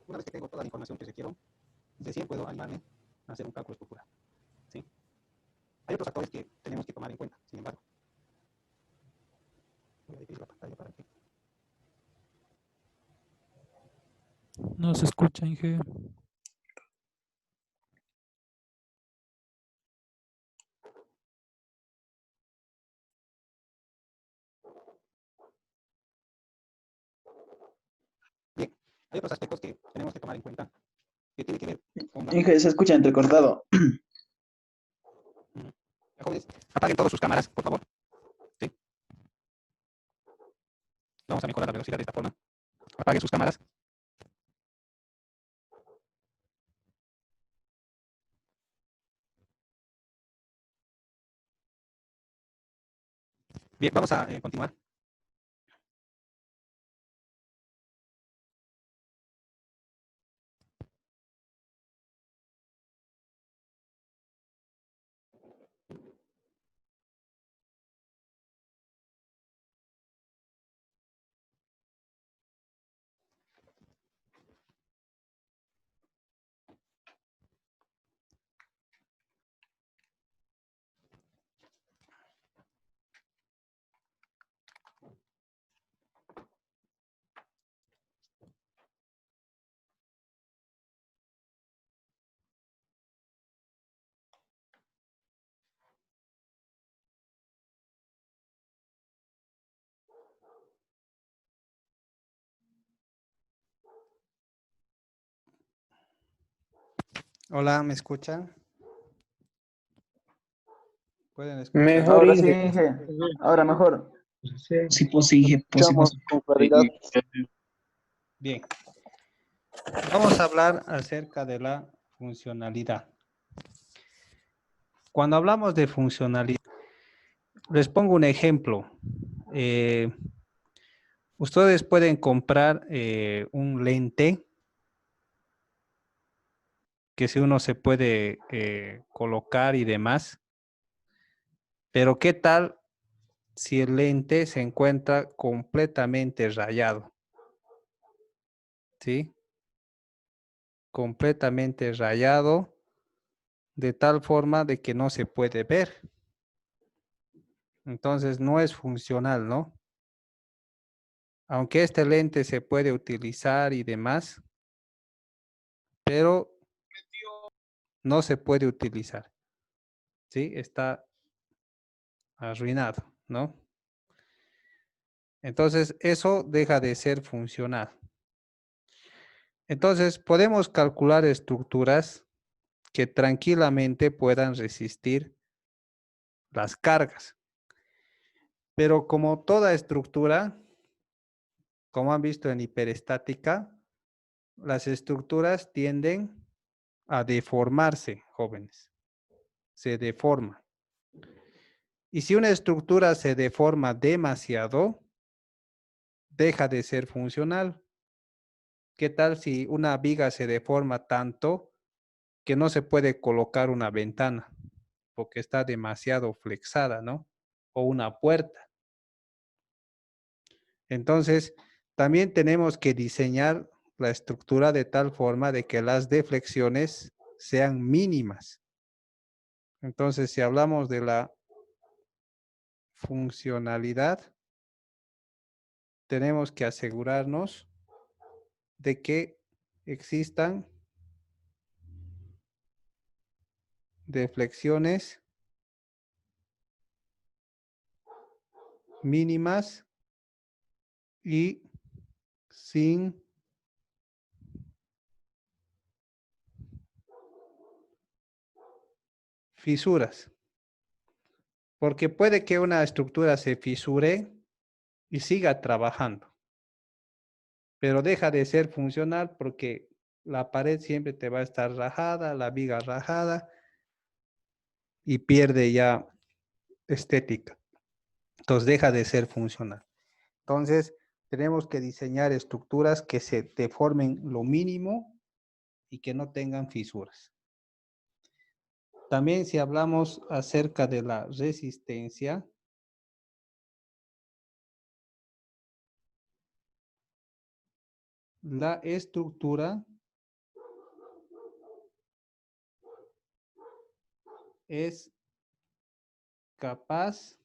Una vez que tengo toda la información que requiero, recién puedo animarme a hacer un cálculo estructural. ¿Sí? Hay otros factores que tenemos que tomar en cuenta, sin embargo. Voy a dividir la pantalla para que... No se escucha, Inge. Bien, hay otros aspectos que tenemos que tomar en cuenta que tienen que ver con la... Inge, se escucha entrecortado. Jóvenes, apaguen todas sus cámaras, por favor. ¿Sí? Vamos a mejorar la velocidad de esta forma. Apaguen sus cámaras. Bien, vamos a continuar. Hola, ¿me escuchan? ¿Pueden escuchar? Mejor, Ahora sí, Inge. Inge. Ahora mejor. Sí, pues sí, pues sí, pues Escuchamos con claridad. Bien, vamos a hablar acerca de la funcionalidad. Cuando hablamos de funcionalidad, les pongo un ejemplo. Ustedes pueden comprar un lente que si uno se puede colocar y demás, pero ¿qué tal si el lente se encuentra completamente rayado? ¿Sí? Completamente rayado de tal forma de que no se puede ver. Entonces no es funcional, ¿no? Aunque este lente se puede utilizar y demás, pero no se puede utilizar. ¿Sí? Está arruinado, ¿no? Entonces eso deja de ser funcional. Entonces podemos calcular estructuras que tranquilamente puedan resistir las cargas. Pero como toda estructura, como han visto en hiperestática, las estructuras tienden a deformarse, jóvenes. Se deforma. Y si una estructura se deforma demasiado, deja de ser funcional. ¿Qué tal si una viga se deforma tanto que no se puede colocar una ventana porque está demasiado flexada, ¿no? O una puerta. Entonces, también tenemos que diseñar la estructura de tal forma de que las deflexiones sean mínimas. Entonces, si hablamos de la funcionalidad, tenemos que asegurarnos de que existan deflexiones mínimas y sin fisuras. Porque puede que una estructura se fisure y siga trabajando, pero deja de ser funcional porque la pared siempre te va a estar rajada, la viga rajada y pierde ya estética. Entonces deja de ser funcional. Entonces tenemos que diseñar estructuras que se deformen lo mínimo y que no tengan fisuras. También si hablamos acerca de la resistencia, la estructura es capaz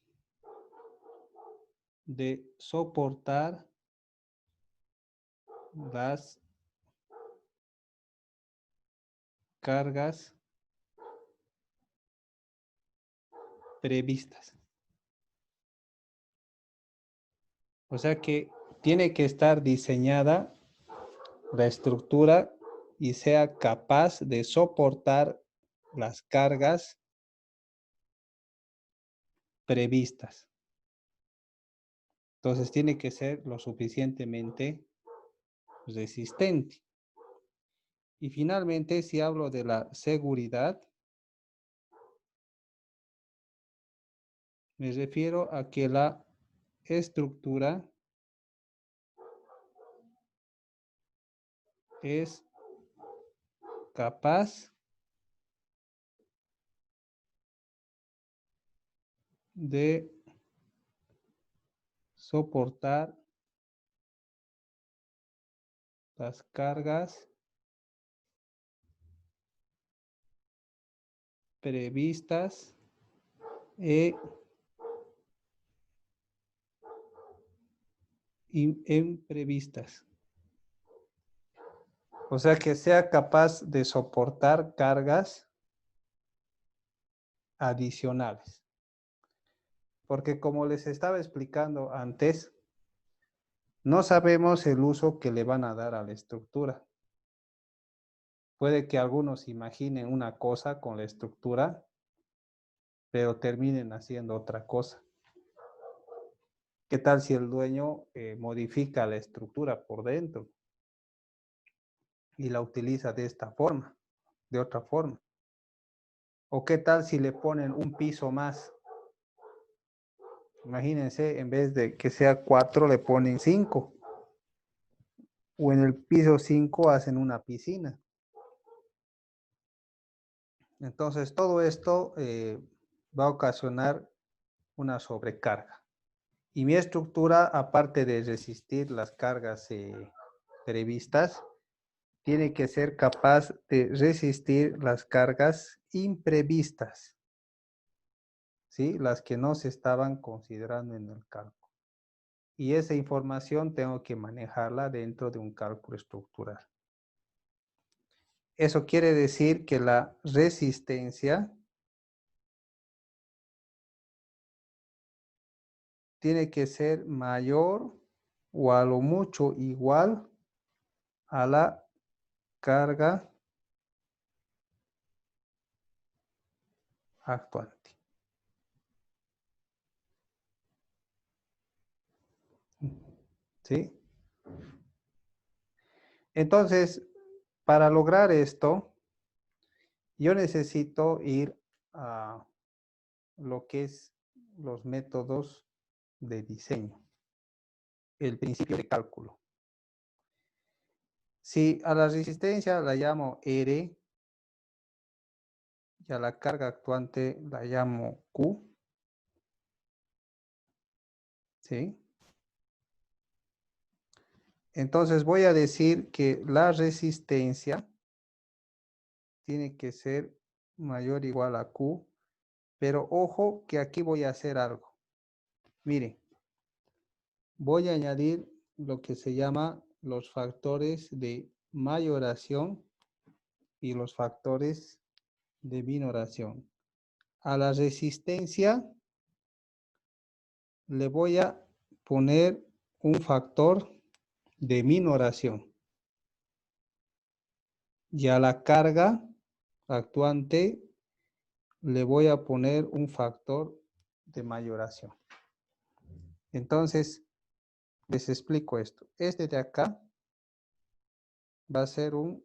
de soportar las cargas previstas. O sea que tiene que estar diseñada la estructura y sea capaz de soportar las cargas previstas. Entonces tiene que ser lo suficientemente resistente. Y finalmente, si hablo de la seguridad, me refiero a que la estructura es capaz de soportar las cargas previstas e imprevistas. O sea, que sea capaz de soportar cargas adicionales. Porque como les estaba explicando antes, no sabemos el uso que le van a dar a la estructura. Puede que algunos imaginen una cosa con la estructura, pero terminen haciendo otra cosa. ¿Qué tal si el dueño modifica la estructura por dentro y la utiliza de esta forma, de otra forma? ¿O qué tal si le ponen un piso más? Imagínense, en vez de que sea 4, le ponen 5. O en el piso 5 hacen una piscina. Entonces, todo esto va a ocasionar una sobrecarga. Y mi estructura, aparte de resistir las cargas previstas, tiene que ser capaz de resistir las cargas imprevistas, ¿sí? Las que no se estaban considerando en el cálculo. Y esa información tengo que manejarla dentro de un cálculo estructural. Eso quiere decir que la resistencia tiene que ser mayor o a lo mucho igual a la carga actuante. ¿Sí? Entonces, para lograr esto, yo necesito ir a lo que es los métodos de diseño, el principio de cálculo. Si a la resistencia la llamo R y a la carga actuante la llamo Q, ¿sí? Entonces voy a decir que la resistencia tiene que ser mayor o igual a Q, pero ojo que aquí voy a hacer algo. Miren, voy a añadir lo que se llama los factores de mayoración y los factores de minoración. A la resistencia le voy a poner un factor de minoración. Y a la carga actuante le voy a poner un factor de mayoración. Entonces, les explico esto. Este de acá va a ser un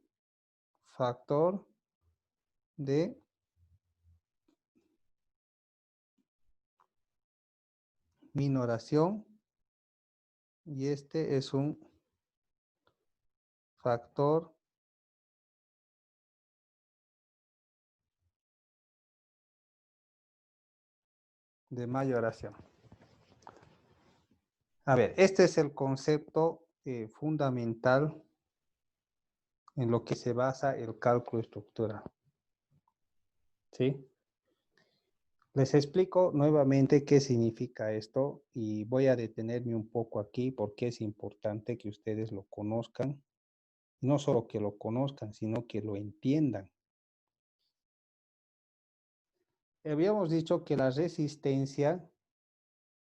factor de minoración y este es un factor de mayoración. A ver, este es el concepto fundamental en lo que se basa el cálculo estructural. ¿Sí? Les explico nuevamente qué significa esto y voy a detenerme un poco aquí porque es importante que ustedes lo conozcan. No solo que lo conozcan, sino que lo entiendan. Habíamos dicho que la resistencia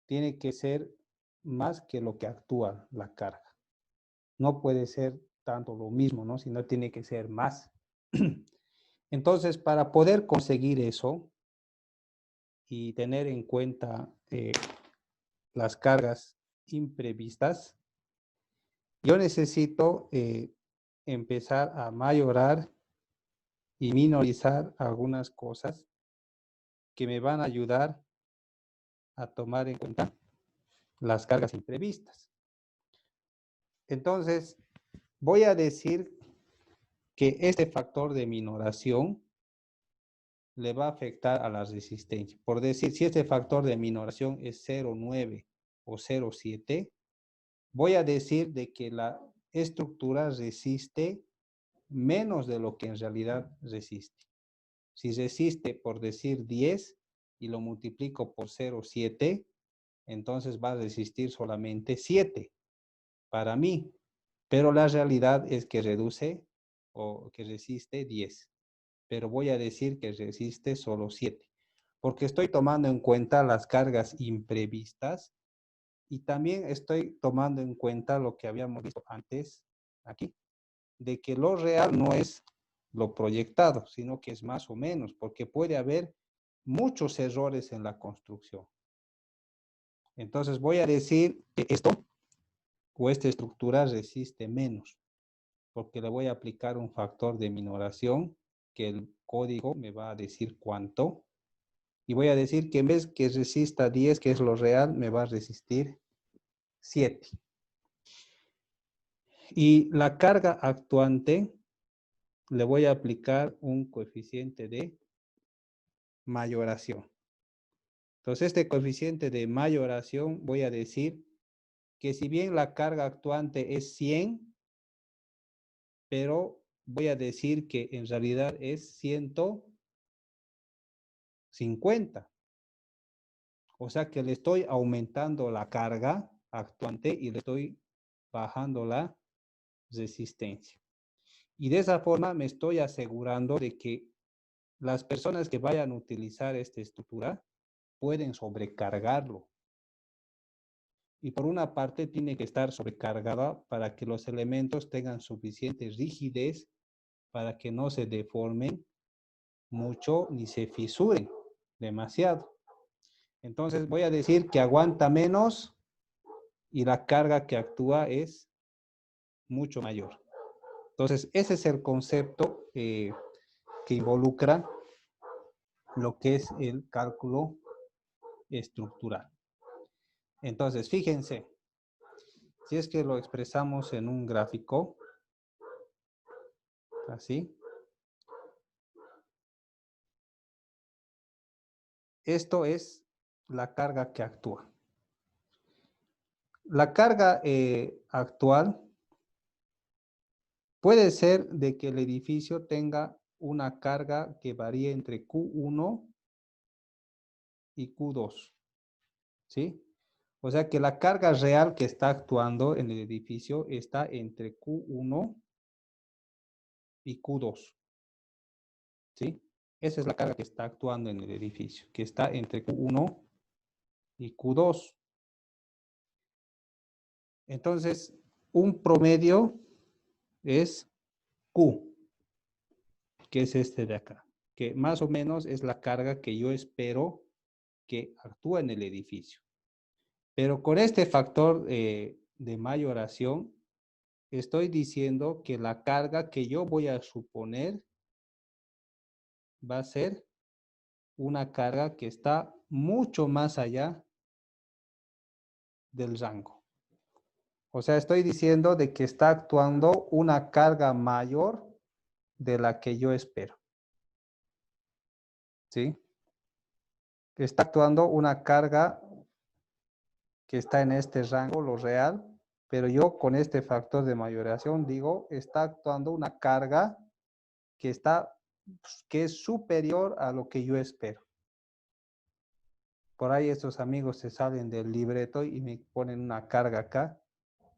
tiene que ser más que lo que actúa la carga. No puede ser tanto lo mismo, ¿no? Sino tiene que ser más. Entonces, para poder conseguir eso y tener en cuenta las cargas imprevistas, yo necesito empezar a mayorar y minorizar algunas cosas que me van a ayudar a tomar en cuenta las cargas imprevistas. Entonces, voy a decir que este factor de minoración le va a afectar a la resistencia. Por decir, si este factor de minoración es 0,9 o 0,7, voy a decir de que la estructura resiste menos de lo que en realidad resiste. Si resiste, por decir 10 y lo multiplico por 0,7, entonces va a resistir solamente 7 para mí. Pero la realidad es que reduce o que resiste 10. Pero voy a decir que resiste solo 7. Porque estoy tomando en cuenta las cargas imprevistas y también estoy tomando en cuenta lo que habíamos visto antes aquí, de que lo real no es lo proyectado, sino que es más o menos, porque puede haber muchos errores en la construcción. Entonces voy a decir que esto o esta estructura resiste menos, porque le voy a aplicar un factor de minoración que el código me va a decir cuánto. Y voy a decir que en vez que resista 10, que es lo real, me va a resistir 7. Y la carga actuante le voy a aplicar un coeficiente de mayoración. Entonces, este coeficiente de mayoración voy a decir que si bien la carga actuante es 100, pero voy a decir que en realidad es 150. O sea que le estoy aumentando la carga actuante y le estoy bajando la resistencia. Y de esa forma me estoy asegurando de que las personas que vayan a utilizar esta estructura pueden sobrecargarlo. Y por una parte tiene que estar sobrecargada para que los elementos tengan suficiente rigidez para que no se deformen mucho ni se fisuren demasiado. Entonces voy a decir que aguanta menos y la carga que actúa es mucho mayor. Entonces ese es el concepto que involucra lo que es el cálculo estructural. Entonces, fíjense, si es que lo expresamos en un gráfico, así, esto es la carga que actúa. La carga actual puede ser de que el edificio tenga una carga que varíe entre Q1 y Q2, ¿sí? O sea que la carga real que está actuando en el edificio está entre Q1 y Q2, ¿sí? Esa es la carga que está actuando en el edificio, que está entre Q1 y Q2. Entonces, un promedio es Q, que es este de acá, que más o menos es la carga que yo espero que actúe en el edificio. Pero con este factor de mayoración, estoy diciendo que la carga que yo voy a suponer va a ser una carga que está mucho más allá del rango. O sea, estoy diciendo de que está actuando una carga mayor de la que yo espero. ¿Sí? Está actuando una carga que está en este rango, lo real, pero yo con este factor de mayoración digo, está actuando una carga que es superior a lo que yo espero. Por ahí estos amigos se salen del libreto y me ponen una carga acá,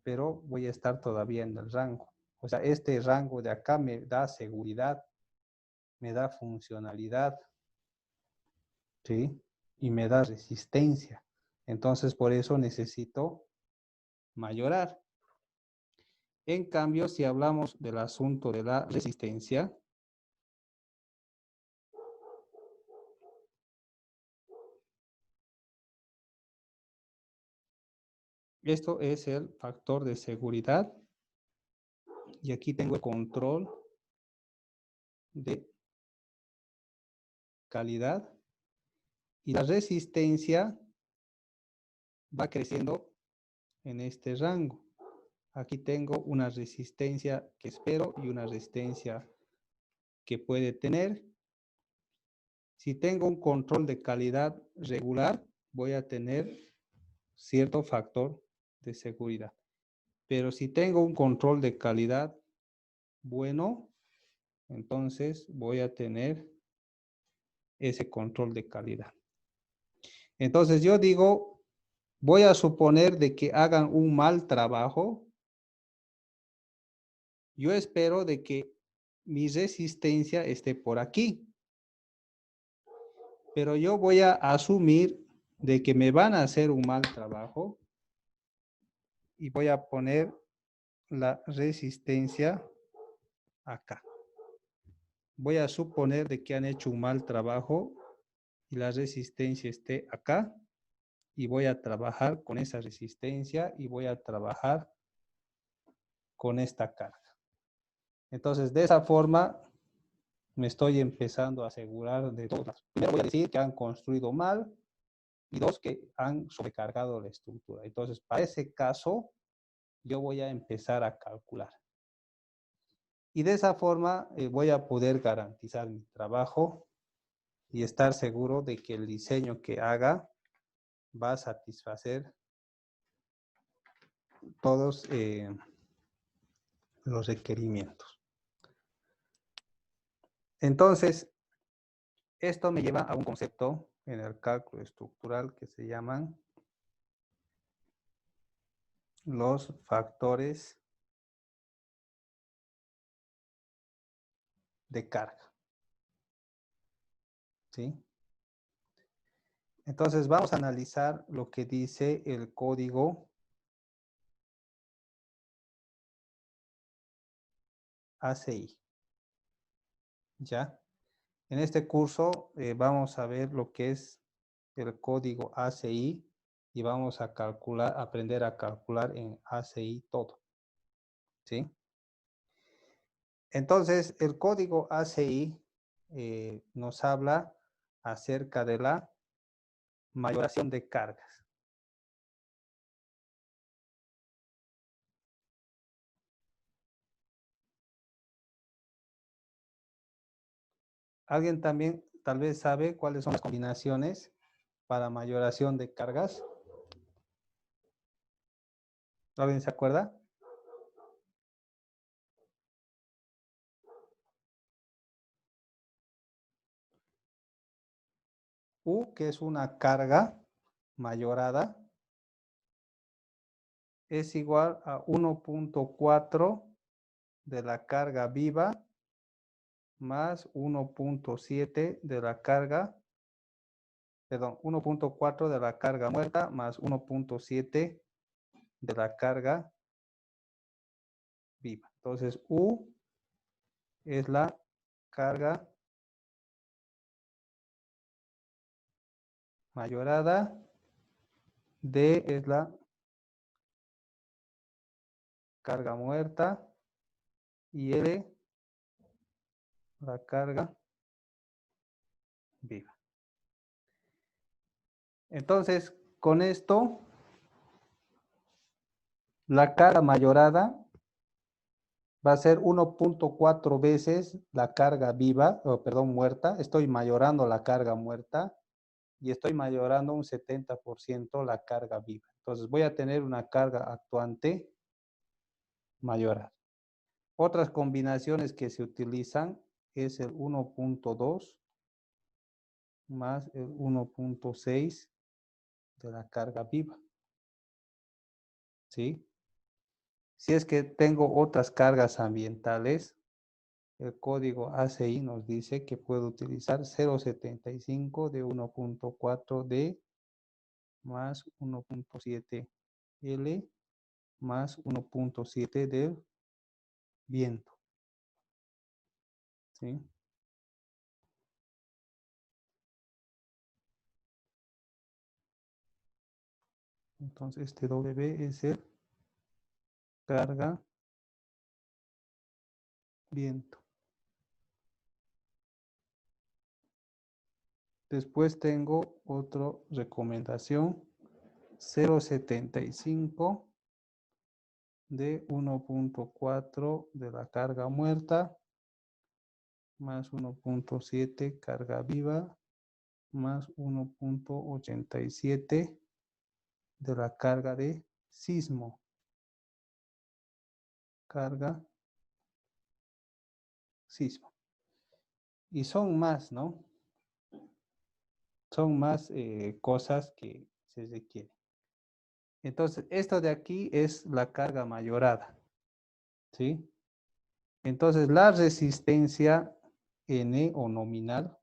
pero voy a estar todavía en el rango. O sea, este rango de acá me da seguridad, me da funcionalidad, ¿sí? Y me da resistencia. Entonces, por eso necesito mayorar. En cambio, si hablamos del asunto de la resistencia, esto es el factor de seguridad. Y aquí tengo el control de calidad. Y la resistencia va creciendo en este rango. Aquí tengo una resistencia que espero y una resistencia que puede tener. Si tengo un control de calidad regular, voy a tener cierto factor de seguridad. Pero si tengo un control de calidad bueno, entonces voy a tener ese control de calidad. Entonces yo digo, voy a suponer de que hagan un mal trabajo. Yo espero de que mi resistencia esté por aquí. Pero yo voy a asumir de que me van a hacer un mal trabajo y voy a poner la resistencia acá. Voy a suponer de que han hecho un mal trabajo y la resistencia esté acá y voy a trabajar con esa resistencia y voy a trabajar con esta carga. Entonces, de esa forma me estoy empezando a asegurar de dos lados. Primero voy a decir que han construido mal y dos, que han sobrecargado la estructura. Entonces, para ese caso, yo voy a empezar a calcular. Y de esa forma voy a poder garantizar mi trabajo y estar seguro de que el diseño que haga va a satisfacer todos los requerimientos. Entonces, esto me lleva a un concepto en el cálculo estructural que se llaman los factores de carga. ¿Sí? Entonces vamos a analizar lo que dice el código ACI. ¿Ya? En este curso vamos a ver lo que es el código ACI y vamos a calcular, aprender a calcular en ACI todo. ¿Sí? Entonces, el código ACI nos habla acerca de la mayoración de cargas. ¿Alguien también tal vez sabe cuáles son las combinaciones para mayoración de cargas? ¿Alguien se acuerda? U, que es una carga mayorada, es igual a 1.4 de la carga viva más 1.7 de la carga, perdón, 1.4 de la carga muerta más 1.7 de la carga viva. Entonces, U es la carga mayorada, D es la carga muerta y L la carga viva. Entonces, con esto, la carga mayorada va a ser 1.4 veces la carga viva, o perdón, muerta. Estoy mayorando la carga muerta y estoy mayorando un 70% la carga viva. Entonces voy a tener una carga actuante mayorada. Otras combinaciones que se utilizan es el 1.2 más el 1.6 de la carga viva. ¿Sí? Si es que tengo otras cargas ambientales, el código ACI nos dice que puedo utilizar 0,75 de 1.4D más 1.7 L más 1.7 del viento. ¿Sí? Entonces, este W es el carga viento. Después tengo otra recomendación, 0,75 de 1.4 de la carga muerta más 1.7 carga viva más 1.87 de la carga de sismo. Carga sismo. Y son más, ¿no? Son más cosas que se requieren. Entonces, esto de aquí es la carga mayorada, ¿sí? Entonces, la resistencia N o nominal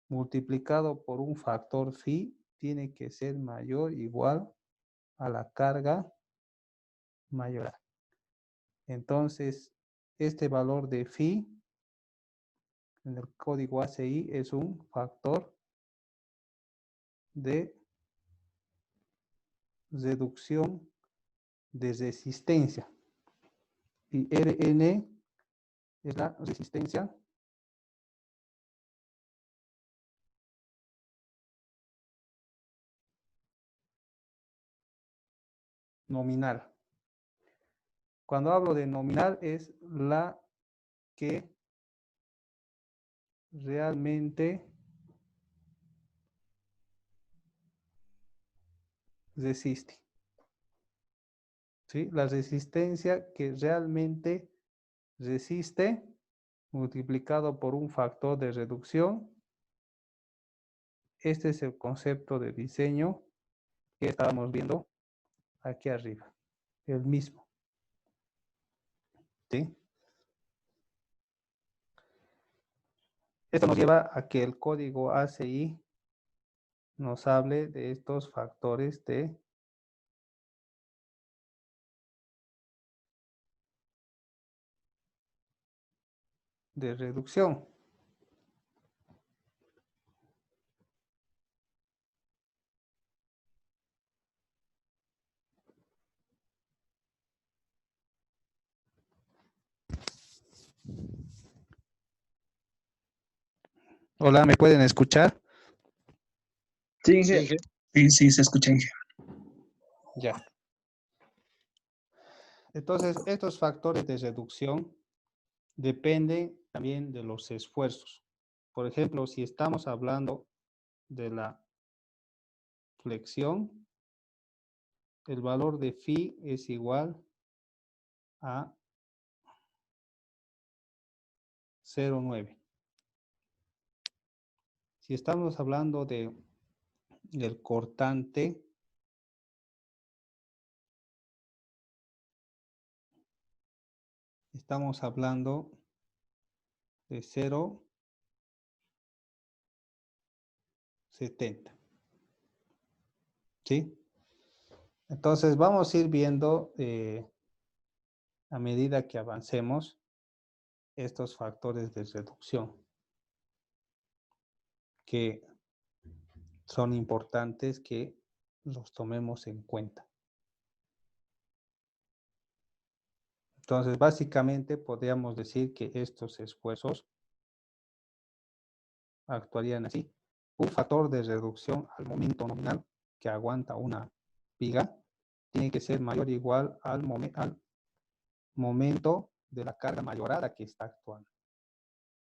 multiplicado por un factor phi tiene que ser mayor o igual a la carga mayorada. Entonces, este valor de phi en el código ACI es un factor de reducción de resistencia. Y Rn es la resistencia nominal. Cuando hablo de nominal es la que realmente resiste. ¿Sí? La resistencia que realmente resiste multiplicado por un factor de reducción. Este es el concepto de diseño que estábamos viendo aquí arriba. El mismo. ¿Sí? Esto nos lleva a que el código ACI nos hable de estos factores de reducción. Hola, ¿me pueden escuchar? Sí, Inge. Sí, sí, se escucha. Ya. Entonces, estos factores de reducción dependen también de los esfuerzos. Por ejemplo, si estamos hablando de la flexión, el valor de phi es igual a 0,9. Si estamos hablando del cortante, estamos hablando de 0,70. ¿Sí? Entonces vamos a ir viendo a medida que avancemos estos factores de reducción que son importantes que los tomemos en cuenta. Entonces, básicamente podríamos decir que estos esfuerzos actuarían así. Un factor de reducción al momento nominal que aguanta una viga tiene que ser mayor o igual al momento de la carga mayorada que está actuando.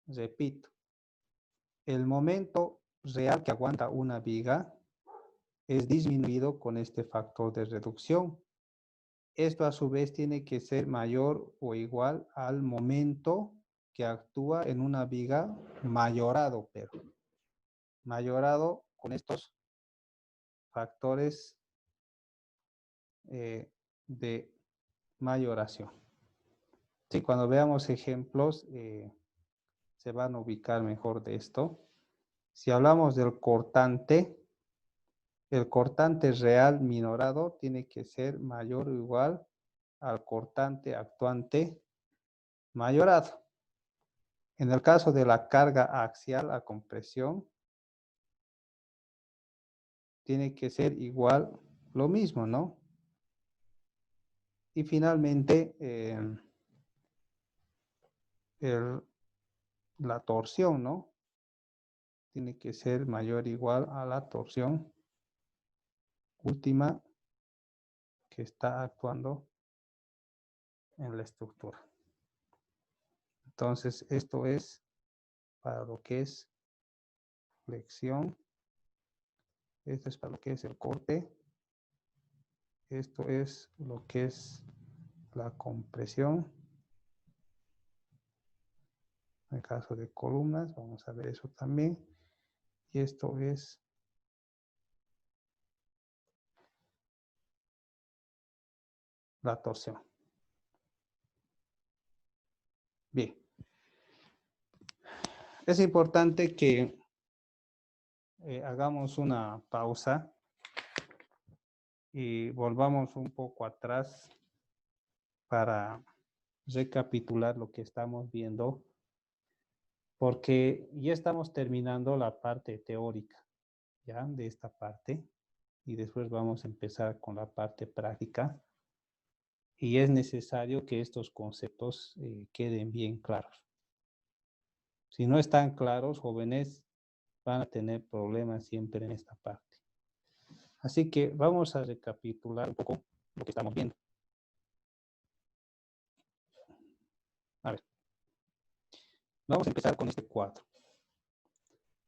Repito, el momento real que aguanta una viga es disminuido con este factor de reducción. Esto a su vez tiene que ser mayor o igual al momento que actúa en una viga mayorado, pero mayorado con estos factores de mayoración. Sí, cuando veamos ejemplos, se van a ubicar mejor de esto. Si hablamos del cortante, el cortante real minorado tiene que ser mayor o igual al cortante actuante mayorado. En el caso de la carga axial a compresión, tiene que ser igual lo mismo, ¿no? Y finalmente, la torsión, ¿no? Tiene que ser mayor o igual a la torsión última que está actuando en la estructura. Entonces, esto es para lo que es flexión. Esto es para lo que es el corte. Esto es lo que es la compresión. En el caso de columnas, vamos a ver eso también. Y esto es la torsión. Bien. Es importante que hagamos una pausa y volvamos un poco atrás para recapitular lo que estamos viendo, porque ya estamos terminando la parte teórica, ¿ya? De esta parte, y después vamos a empezar con la parte práctica, y es necesario que estos conceptos queden bien claros. Si no están claros, jóvenes, van a tener problemas siempre en esta parte. Así que vamos a recapitular un poco lo que estamos viendo. A ver, vamos a empezar con este cuadro.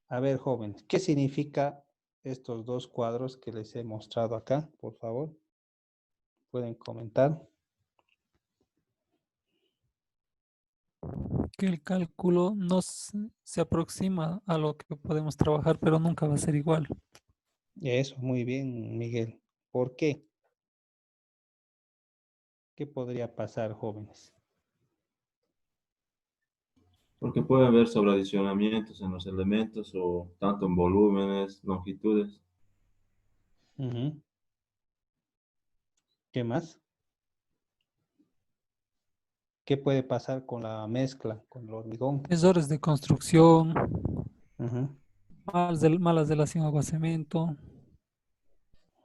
A ver, jóvenes, ¿qué significa estos dos cuadros que les he mostrado acá? Por favor, pueden comentar. Que el cálculo se aproxima a lo que podemos trabajar, pero nunca va a ser igual. Eso, muy bien, Miguel. ¿Por qué? ¿Qué podría pasar, jóvenes? Porque puede haber sobreadicionamientos en los elementos o tanto en volúmenes, longitudes. Uh-huh. ¿Qué más? ¿Qué puede pasar con la mezcla, con el hormigón? Errores de construcción, Uh-huh. malas relación agua-cemento.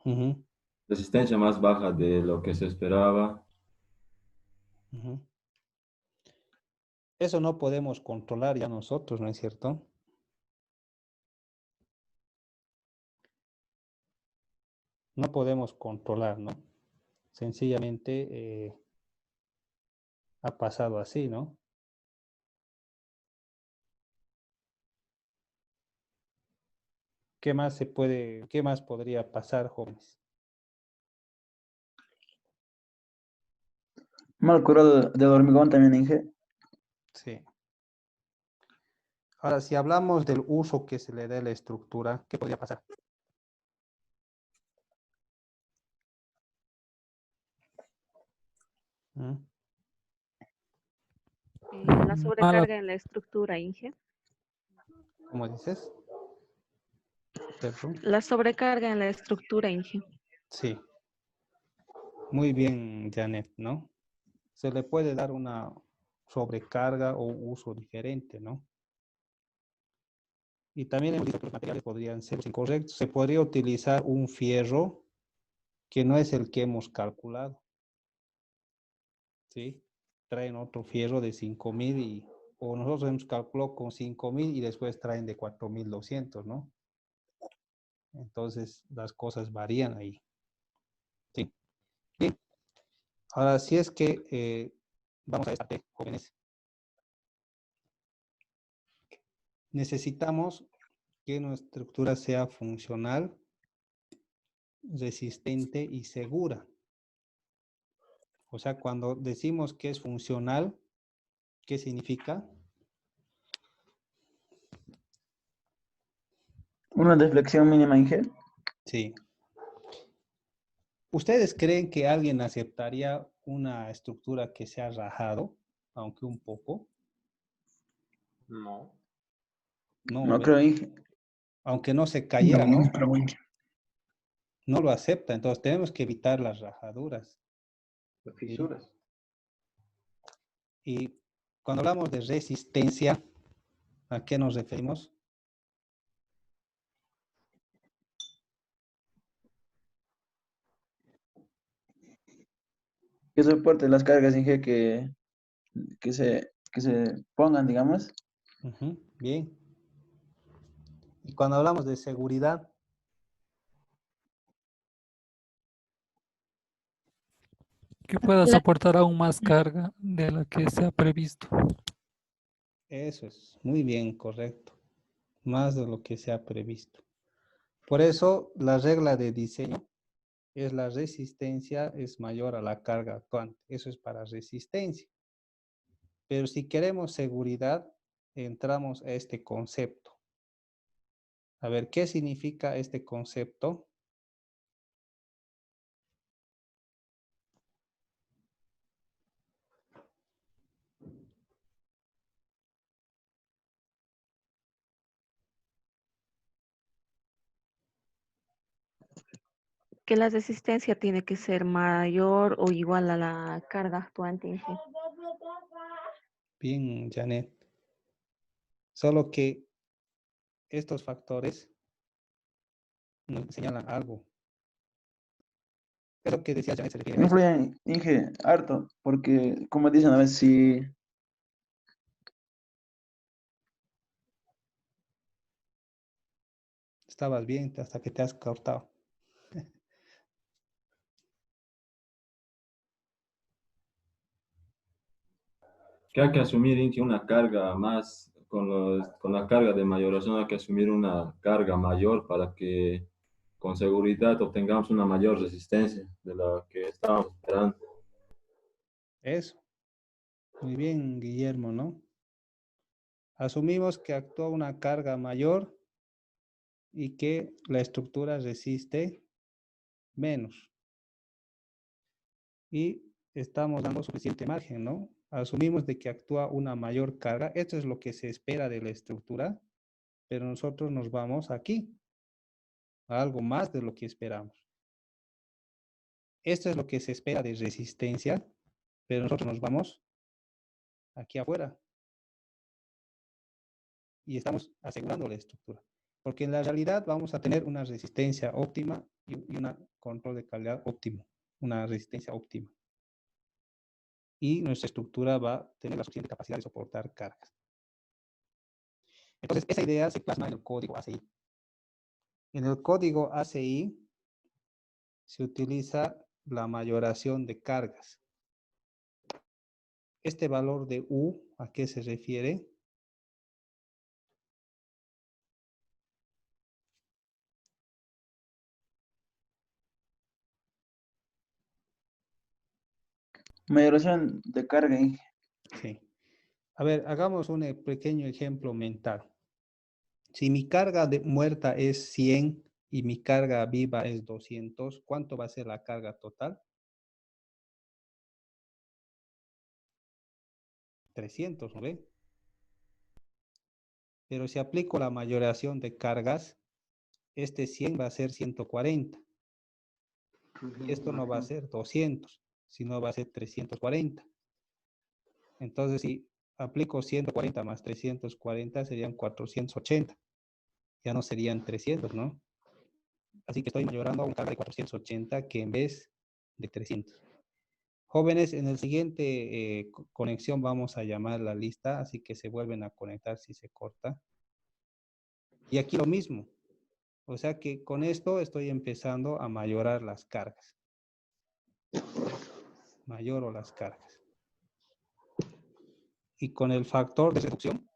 Uh-huh. Resistencia más baja de lo que se esperaba. Uh-huh. Eso no podemos controlar ya nosotros, ¿no es cierto? No podemos controlar, ¿no? Sencillamente ha pasado así, ¿no? ¿Qué más podría pasar, jóvenes? Mal curado del hormigón también, Inge. Sí. Ahora, si hablamos del uso que se le dé a la estructura, ¿qué podría pasar? ¿Mm? La Mala, sobrecarga en la estructura, Inge. ¿Cómo dices? Pedro? La sobrecarga en la estructura, Inge. Sí. Muy bien, Janet, ¿no? Se le puede dar una sobrecarga o uso diferente, ¿no? Y también hemos dicho que los materiales podrían ser incorrectos. Se podría utilizar un fierro que no es el que hemos calculado, ¿sí? Traen otro fierro de 5.000 o nosotros hemos calculado con 5.000 y después traen de 4.200, ¿no? Entonces las cosas varían ahí, ¿sí? Bien. Ahora, si es que vamos a esta parte, jóvenes, necesitamos que nuestra estructura sea funcional, resistente y segura. O sea, cuando decimos que es funcional, ¿qué significa? Una deflexión mínima, Inge. Sí. ¿Ustedes creen que alguien aceptaría una estructura que se ha rajado, aunque un poco? No. No, No creo, Inge. aunque no se cayera, No, ¿no? pero bueno. No lo acepta, entonces tenemos que evitar las rajaduras. Las fisuras. Y cuando hablamos de resistencia, ¿a qué nos referimos? Que soporte las cargas, Inge, que se pongan, digamos. Ujú, bien. Y cuando hablamos de seguridad, Que pueda La- soportar aún más carga de la que se ha previsto. eso es muy bien, correcto. Más de lo que se ha previsto. Por eso, la regla de diseño es la resistencia es mayor a la carga actuante. Eso es para resistencia. Pero si queremos seguridad, entramos a este concepto. A ver, ¿qué significa este concepto? que la resistencia tiene que ser mayor o igual a la carga actuante, Inge. Bien, Janet. Solo que estos factores nos señalan algo. Es lo que decía Janet, se refiere a eso. Influyen, Inge, harto, porque, como dicen a veces, si Estabas bien hasta que te has cortado. Que hay que asumir, Inge, una carga más, con la carga de mayoración hay que asumir una carga mayor para que con seguridad obtengamos una mayor resistencia de la que estábamos esperando. Eso. Muy bien, Guillermo, ¿no? Asumimos que actúa una carga mayor y que la estructura resiste menos. Y estamos dando suficiente margen, ¿no? Asumimos de que actúa una mayor carga. Esto es lo que se espera de la estructura, pero nosotros nos vamos aquí, a algo más de lo que esperamos. Esto es lo que se espera de resistencia, pero nosotros nos vamos aquí afuera y estamos asegurando la estructura. Porque en la realidad vamos a tener una resistencia óptima y un control de calidad óptimo, una resistencia óptima. Y nuestra estructura va a tener la suficiente capacidad de soportar cargas. Entonces, esa idea se plasma en el código ACI. En el código ACI se utiliza la mayoración de cargas. Este valor de U, ¿a qué se refiere? mayoración de carga, Inge. Sí. A ver, hagamos un pequeño ejemplo mental. Si mi carga muerta es 100 y mi carga viva es 200, ¿cuánto va a ser la carga total? 300, ¿no ve? Pero si aplico la mayoración de cargas, este 100 va a ser 140. Y esto no va a ser 200, sino va a ser 340. Entonces, si aplico 140 más 340, serían 480. Ya no serían 300, ¿no? Así que estoy mayorando a un carga de 480 que en vez de 300. Jóvenes, en el siguiente conexión vamos a llamar la lista, así que se vuelven a conectar si se corta. Y aquí lo mismo. O sea que con esto estoy empezando a mayorar las cargas. Mayoro las cargas. Y con el factor de reducción,